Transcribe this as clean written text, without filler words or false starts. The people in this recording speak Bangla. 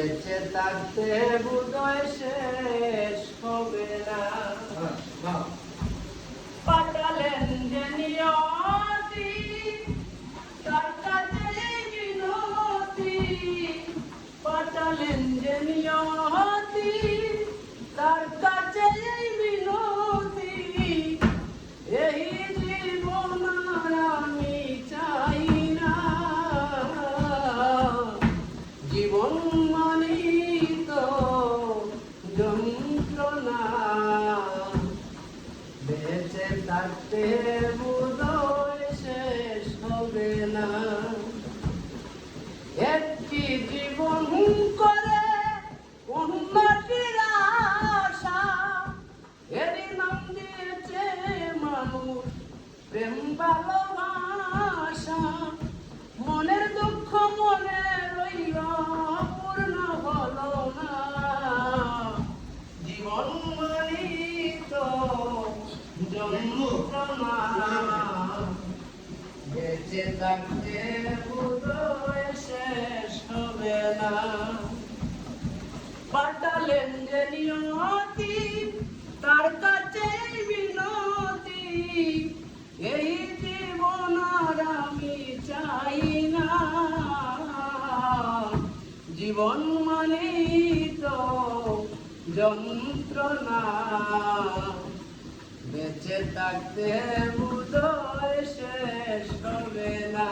বেঁচে থাকতে বোধহয় শেষ হবে না। পাঠালেন যে নিয়তি তার কাছে বিনতি, পাঠালেন যে নিয়তি তার কাছে বিনতি। এই জীবন আর আমি চাই না, জীবন মানেই তো যন্ত্রণা। বেঁচে থাকতে বোধহয় শেষ হবে না। একটি জীবন করে উন্নতির আশা, এরই নাম দিয়েছে মানুষ প্রেম ভালোবাসা। মনের দুঃখ মনে রইল পূর্ণ হলো না, জীবন মানেই তো যন্ত্রণা। বেঁচে থাকতে বোধহয় শেষ হবে না। পাঠালেন যে নিয়তি তার কাছে বিনতি, এই জীবন আর আমি চাই না, জীবন মানেই তো যন্ত্রণা। বেঁচে থাকতে বোধহয় শেষ হবে না।